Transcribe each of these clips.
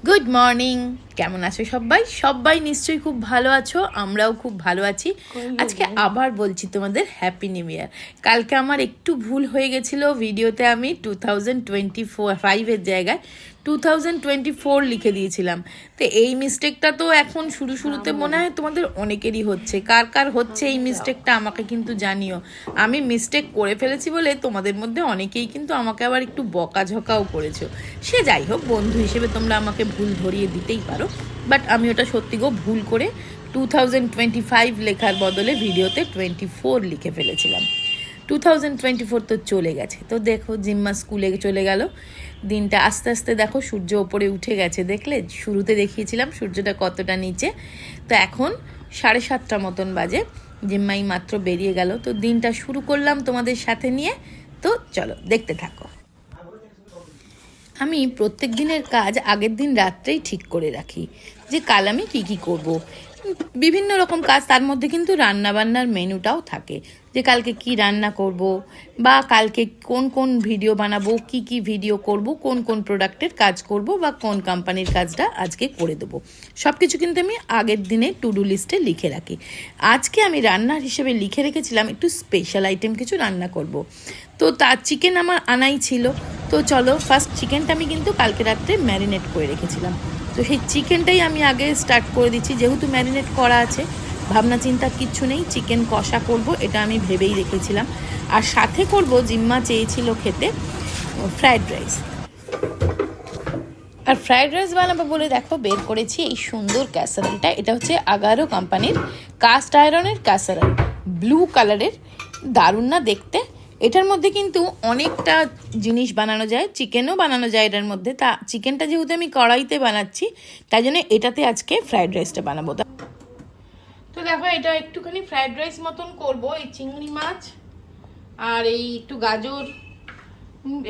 Good morning. কেমন আছো সবাই? সবাই নিশ্চয়ই খুব ভালো আছো, আমরাও খুব ভালো আছি। আজকে আবার বলছি তোমাদের হ্যাপি নিউ ইয়ার। কালকে আমার একটু ভুল হয়ে গেছিলো, ভিডিওতে আমি 2025-এর জায়গায় 2024 লিখে দিয়েছিলাম। তো এই মিস্টেকটা তো এখন শুরুতে মনে হয় তোমাদের অনেকেরই হচ্ছে। কার কার হচ্ছে এই মিস্টেকটা আমাকে কিন্তু জানিও। আমি মিস্টেক করে ফেলেছি বলে তোমাদের মধ্যে অনেকেই কিন্তু আমাকে আবার একটু বকাঝকাও করেছো। সে যাই হোক, বন্ধু হিসেবে তোমরা আমাকে ভুল ধরিয়ে দিতেই পারো, বাট আমি ওটা সত্যি গো ভুল করে 2025 লেখার বদলে ভিডিওতে 24 লিখে ফেলেছিলাম। 2024 তো চলে গেছে। তো দেখো জিম্মা স্কুলে চলে গেল, দিনটা আস্তে আস্তে দেখো সূর্য ওপরে উঠে গেছে। দেখলে শুরুতে দেখিয়েছিলাম সূর্যটা কতটা নিচে। তো এখন 7:30 মতন বাজে, জিম্মাই মাত্র বেরিয়ে গেল। তো দিনটা শুরু করলাম তোমাদের সাথে নিয়ে। তো চলো দেখতে থাকো। আমি প্রত্যেক দিনের কাজ আগের দিন রাত্রেই ঠিক করে রাখি যে কাল আমি কী কী করবো। বিভিন্ন রকম কাজ, তার মধ্যে কিন্তু রান্নাবান্নার মেনুটাও থাকে যে কালকে কি রান্না করব, বা কালকে কোন কোন ভিডিও বানাবো, কি কি ভিডিও করব, কোন কোন প্রোডাক্টের কাজ করব, বা কোন কোম্পানির কাজটা আজকে করে দেবো। সব কিছু কিন্তু আমি আগের দিনে টু ডু লিস্টে লিখে রাখি। আজকে আমি রান্নার হিসেবে লিখে রেখেছিলাম একটু স্পেশাল আইটেম কিছু রান্না করব। তো তার চিকেন আমার আনাই ছিল। তো চলো, ফার্স্ট চিকেনটা আমি কিন্তু কালকে রাত্রে ম্যারিনেট করে রেখেছিলাম। তো সেই চিকেনটাই আমি আগে স্টার্ট করে দিচ্ছি, যেহেতু ম্যারিনেট করা আছে, ভাবনা চিন্তা কিচ্ছু নেই। চিকেন কষা করব, এটা আমি ভেবেই রেখেছিলাম। আর সাথে করব, জিম্মা চেয়েছিল খেতে ফ্রায়েড রাইস। আর ফ্রায়েড রাইস বানাবো বলে দেখো বের করেছি এই সুন্দর ক্যাসারোলটা। এটা হচ্ছে আগারো কোম্পানির কাস্ট আয়রনের ক্যাসারোল, ব্লু কালারের, দারুণ না দেখতে। এটার মধ্যে কিন্তু অনেকটা জিনিস বানানো যায়, চিকেনও বানানো যায় এটার মধ্যে। তা চিকেনটা যেহেতু আমি কড়াইতে বানাচ্ছি, তাই জন্য এটাতে আজকে ফ্রায়েড রাইসটা বানাবো। তো দেখো এটা একটুখানি ফ্রায়েড রাইস মতন করব। এই চিংড়ি মাছ আর এই একটু গাজর,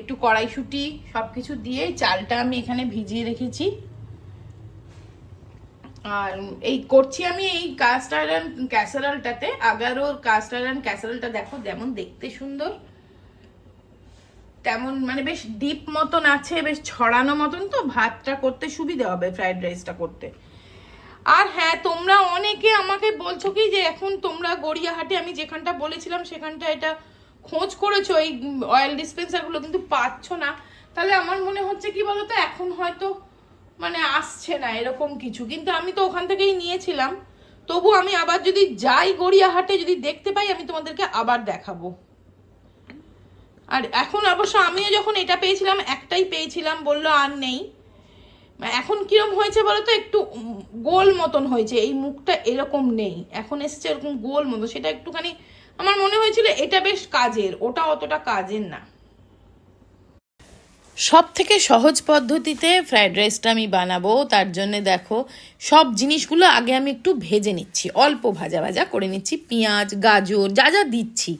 একটু কড়াইশুঁটি সব কিছু দিয়ে চালটা আমি এখানে ভিজিয়ে রেখেছি। আর এই করছি আমি এই কাস্ট আয়রন ক্যাসারোলটাতে, আগারোর কাস্ট আয়রন ক্যাসারোলটা দেখো যেমন দেখতে সুন্দর, তেমন মানে বেশ ডিপ মতন আছে, বেশ ছড়ানো মতন। তো ভাতটা করতে সুবিধা হবে, ফ্রাইড রাইসটা করতে। আর হ্যাঁ, তোমরা অনেকে আমাকে বলছো কি যে এখন তোমরা গড়িয়াহাটে আমি যেখানটা বলেছিলাম সেখানটা এটা খোঁজ করেছো এই অয়েল ডিসপেন্সারগুলো, কিন্তু পাচ্ছ না। তাহলে আমার মনে হচ্ছে কি বলতো, এখন হয়তো মানে আসছে না এরকম কিছু। কিন্তু আমি তো ওখান থেকেই নিয়েছিলাম। তবু আমি আবার যদি যাই গড়িয়াহাটে, যদি দেখতে পাই, আমি তোমাদেরকে আবার দেখাবো। আর এখন অবশ্য আমিও যখন এটা পেয়েছিলাম একটাই পেয়েছিলাম, বললো আর নেই। এখন কিরম হয়েছে বলো তো, একটু গোল মতন হয়েছে, এই মুখটা এরকম নেই, এখন এসছে এরকম গোল মতো। সেটা একটুখানি আমার মনে হয়েছিল এটা বেশ কাজের, ওটা অতটা কাজের না। সব থেকে সহজ পদ্ধতিতে ফ্রায়েড রাইসটা আমি বানাবো, তার জন্য দেখো সব জিনিসগুলো আগে আমি একটু ভেজে নিচ্ছি, অল্প ভাজা ভাজা করে নিচ্ছি। পেঁয়াজ, গাজর যা যা দিচ্ছি,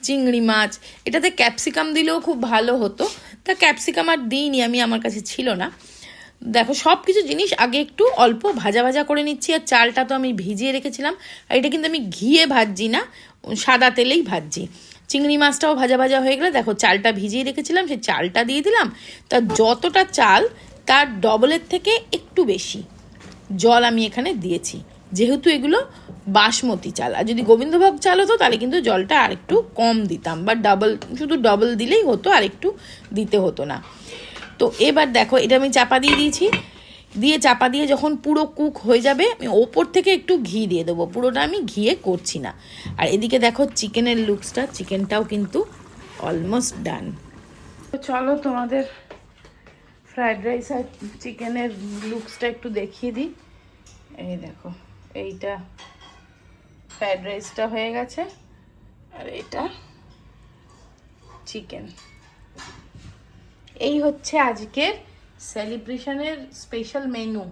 চিংড়ি মাছ, এটাতে ক্যাপসিকাম দিলেও খুব ভালো হতো। তা ক্যাপসিকাম আর দিইনি আমি, আমার কাছে ছিল না। দেখো সব কিছু জিনিস আগে একটু অল্প ভাজা ভাজা করে নিচ্ছি। আর চালটা তো আমি ভিজিয়ে রেখেছিলাম, আর এটা কিন্তু আমি ঘিয়ে ভাজছি না, সাদা তেলেই ভাজছি। চিংড়ি মাছটাও ভাজা ভাজা হয়ে গেলে দেখো চালটা ভিজিয়ে রেখেছিলাম, সেই চালটা দিয়ে দিলাম। তা যতটা চাল তার ডবলের থেকে একটু বেশি জল আমি এখানে দিয়েছি, যেহেতু এগুলো বাসমতি চাল। আর যদি গোবিন্দভোগ চাল হতো তাহলে কিন্তু জলটা আরেকটু কম দিতাম, বা শুধু ডবল দিলেই হতো, আর একটু দিতে হতো না। তো এবার দেখো এটা আমি চাপা দিয়ে দিয়েছি। চাপা দিয়ে যখন পুরো কুক হয়ে যাবে, আমি ওপর থেকে একটু ঘি দিয়ে দেবো। পুরোটা আমি ঘিয়ে করছি না। আর এদিকে দেখো চিকেনের লুকসটা, চিকেনটাও কিন্তু অলমোস্ট ডান। তো চলো তোমাদের ফ্রায়েড রাইস আর চিকেনের লুকসটা একটু দেখিয়ে দিই। এই দেখো, এইটা ফ্রায়েড রাইসটা হয়ে গেছে, আর এটা চিকেন। এই হচ্ছে আজকের সেলিব্রেশনের স্পেশাল মেনু।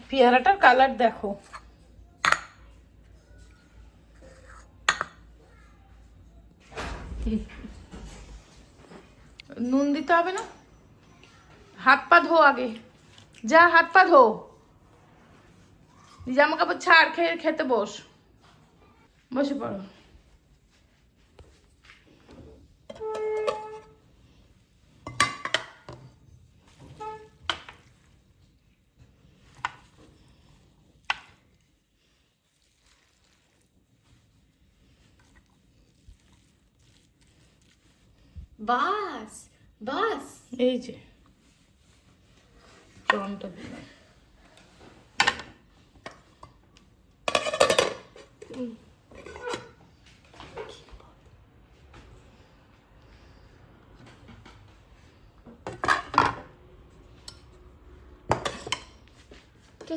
পেয়ারাটার কালার দেখো, নুন দিতে হবে না। হাত পা ধো আগে, যা হাত পা ধো, জামা কাপড় ছাড়, খেতে বস, বসে পড়ো। বাস বাস এই যে টনটা দিলাম।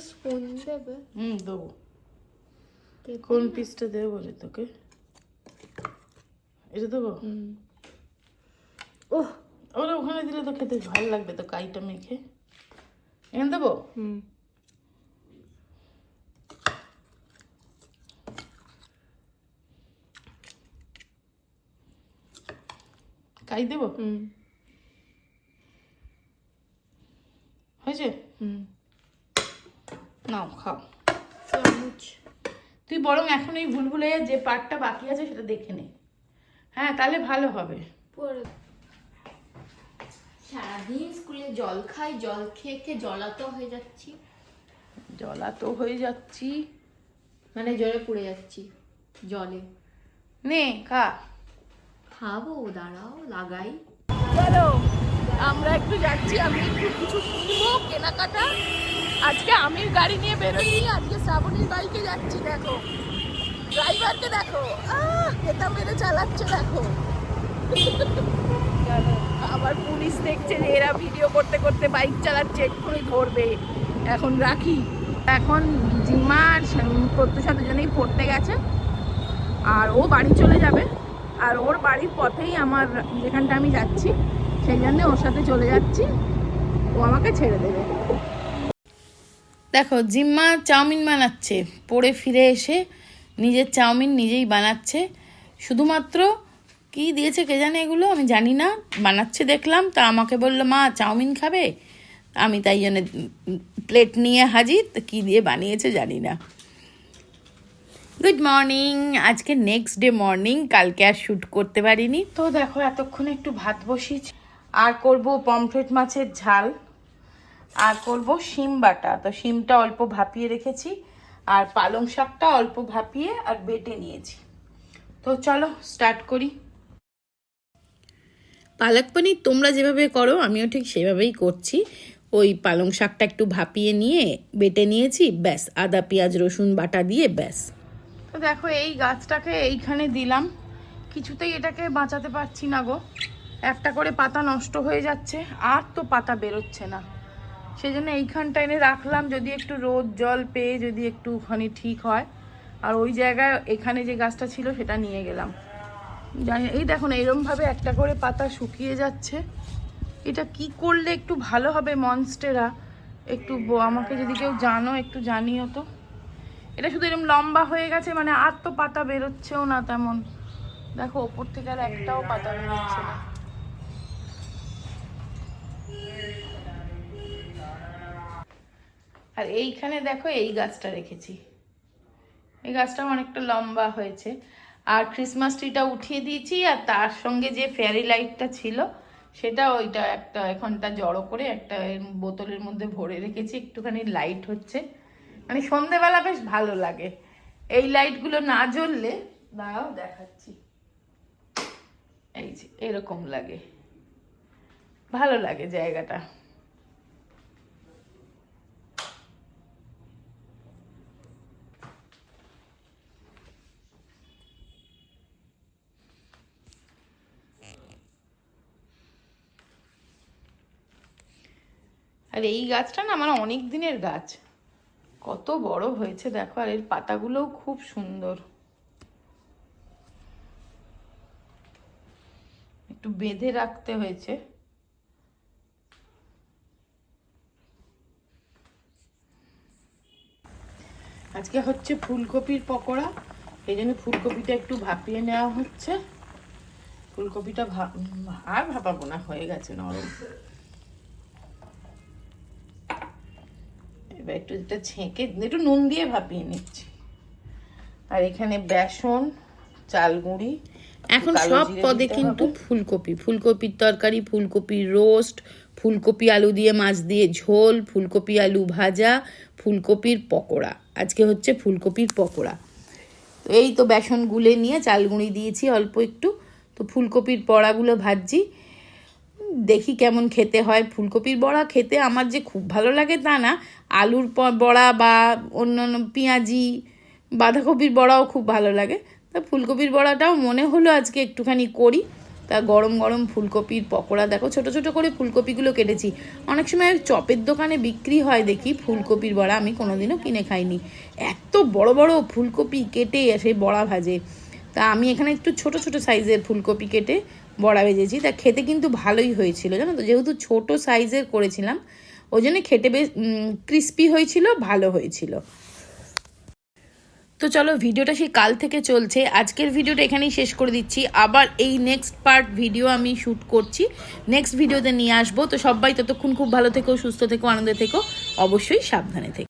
স্পুন দেবে? দেবো। কোন পিসটা দেবো বলে তোকে? এটা দেবো? ওহ, ওরা ওখানে দিলে তো খেতে ভালো লাগবে তো, কাইটা মেখে। এখানে দেবো? কাই দেবো? হয়েছে? নাও খাও। চামচ। তুই বরং এখন এই ভুলভুলাইয়া যে পার্টটা বাকি আছে সেটা দেখে নে। হ্যাঁ, তাহলে ভালো হবে। সারাদিন স্কুলে জল খাই, জল খেয়ে খেয়ে জলাতো হয়ে যাচ্ছি। জলা তো হয়ে যাচ্ছি মানে জলে পড়ে যাচ্ছি জলে। নে খা। খাবো, দাঁড়াও লাগাই। চলো আমরা একটু যাচ্ছি, আমি একটু কিছু কিনবো, কেনাকাটা। আজকে আমির গাড়ি নিয়ে বেরোইনি, আজকে শ্রাবণীর বাইকে যাচ্ছি। দেখো ড্রাইভারকে দেখো, এটা মেরে চালাচ্ছে দেখো। আবার পুলিশ দেখছে যে এরা ভিডিও করতে করতে বাইক চালাচ্ছে, এক্ষুনি ধরবে। এখন রাখি। এখন জিম্মা আর প্রত্যুষা দুজনেই পড়তে গেছে, আর ও বাড়ি চলে যাবে। আর ওর বাড়ির পথেই আমার যেখানটা আমি যাচ্ছি, সেই জন্য ওর সাথে চলে যাচ্ছি, ও আমাকে ছেড়ে দেবে। দেখো জিম্মা চাউমিন বানাচ্ছে, পড়ে ফিরে এসে নিজের চাউমিন নিজেই বানাচ্ছে। শুধুমাত্র কি দিয়েছে কে জানে, এগুলো আমি জানি না, বানাচ্ছে দেখলাম। তা আমাকে বললো মা চাউমিন খাবে, আমি তাই জন্য প্লেট নিয়ে হাজির। কি দিয়ে বানিয়েছে জানি না। গুড মর্নিং, আজকে নেক্সট ডে মর্নিং, কালকে আর শ্যুট করতে পারিনি। তো দেখো এতক্ষণে একটু ভাত বসিয়েছি, আর করব পমফ্রেট মাছের ঝাল, আর করব শিম বাটা। তো শিমটা অল্প ভাপিয়ে রেখেছি, আর পালং শাকটা অল্প ভাপিয়ে আর বেটে নিয়েছি। তো চলো স্টার্ট করি। পালক পনির তোমরা যেভাবে করো আমিও ঠিক সেভাবেই করছি। ওই পালং শাকটা একটু ভাপিয়ে নিয়ে বেটে নিয়েছি, ব্যাস। আদা পেঁয়াজ রসুন বাটা দিয়ে ব্যাস। তো দেখো এই গাছটাকে এইখানে দিলাম, কিছুতেই এটাকে বাঁচাতে পারছি না গো। একটা করে পাতা নষ্ট হয়ে যাচ্ছে, আর তো পাতা বেরোচ্ছে না। সেই জন্য এইখানটা এনে রাখলাম, যদি একটু রোদ জল পেয়ে যদি একটুখানি ঠিক হয়। আর ওই জায়গায় এখানে যে গাছটা ছিল সেটা নিয়ে গেলাম। জানি এই দেখুন এইরমভাবে একটা করে পাতা শুকিয়ে যাচ্ছে। এটা কি করলে একটু ভালো হবে মনস্টেরা, একটু আমাকে যদি কেউ জানো একটু জানিও তো। এটা শুধু এরকম লম্বা হয়ে গেছে, মানে আর তো পাতা বেরোচ্ছেও না তেমন। দেখো ওপর থেকে আর একটাও পাতা বেরোচ্ছে না। আর এইখানে দেখো এই গাছটা রেখেছি, এই গাছটা অনেকটা লম্বা হয়েছে। আর ক্রিসমাস ট্রিটা উঠিয়ে দিয়েছি, আর তার সঙ্গে যে ফেয়ারি লাইটটা ছিল সেটা ওইটা একটা এখনটা জড়ো করে একটা বোতলের মধ্যে ভরে রেখেছি, একটুখানি লাইট হচ্ছে, মানে সন্ধেবেলা বেশ ভালো লাগে। এই লাইটগুলো না জ্বললে, দাঁড়াও দেখাচ্ছি, এই যে এরকম লাগে, ভালো লাগে জায়গাটা। আর এই গাছটা না আমার অনেক দিনের গাছ, কত বড় হয়েছে দেখো, আর এর পাতাগুলোও খুব সুন্দর। একটু বেঁধে রাখতে হয়েছে। আজকে হচ্ছে ফুলকপির পকোড়া, এই জন্য ফুলকপিটা একটু ভাপিয়ে নেওয়া হচ্ছে। ফুলকপিটা আর ভাপাবো না, হয়ে গেছে নরম। এবার একটু এটা ছেঁকে একটু নুন দিয়ে ভাপিয়ে নিচ্ছি। আর এখানে বেসন, চাল গুঁড়ি, এখন সব পদে কিন্তু ফুলকপি, ফুলকপির তরকারি, ফুলকপির রোস্ট, ফুলকপি আলু দিয়ে মাছ দিয়ে ঝোল, ফুলকপি আলু ভাজা, ফুলকপির পকোড়া। আজকে হচ্ছে ফুলকপির পকোড়া। তো এই তো বেসন গুলে নিয়ে চাল গুঁড়ি দিয়েছি অল্প একটু, তো ফুলকপির বড়াগুলো ভাজছি, দেখি কেমন খেতে হয়। ফুলকপির বড়া খেতে আমার যে খুব ভালো লাগে তা না, আলুর বড়া বা অন্যান্য পেঁয়াজি বাঁধাকপির বড়াও খুব ভালো লাগে। তা ফুলকপির বড়াটাও মনে হলো আজকে একটুখানি করি। তা গরম গরম ফুলকপির পকোড়া, দেখো ছোট ছোট করে ফুলকপিগুলো কেটেছি। অনেক সময় চপের দোকানে বিক্রি হয় দেখি ফুলকপির বড়া, আমি কোনোদিনও কিনে খাইনি। এত বড় বড় ফুলকপি কেটে সেই বড়া ভাজে। তা আমি এখানে একটু ছোট ছোট সাইজের ফুলকপি কেটে বড়া ভেজেছি। তা খেতে কিন্তু ভালোই হয়েছিল জানো তো, যেহেতু ছোট সাইজের করেছিলাম ওই জন্য খেতে বেশ ক্রিস্পি হয়েছিল, ভালো হয়েছিল। তো চলো, ভিডিওটা সেই কাল থেকে চলছে, আজকের ভিডিওটা এখানেই শেষ করে দিচ্ছি। আবার এই নেক্সট পার্ট ভিডিও আমি শ্যুট করছি, নেক্সট ভিডিওতে নিয়ে আসবো। তো সবাই ততক্ষণ খুব ভালো থেকো, সুস্থ থেকো, আনন্দে থেকো, অবশ্যই সাবধানে থেকো।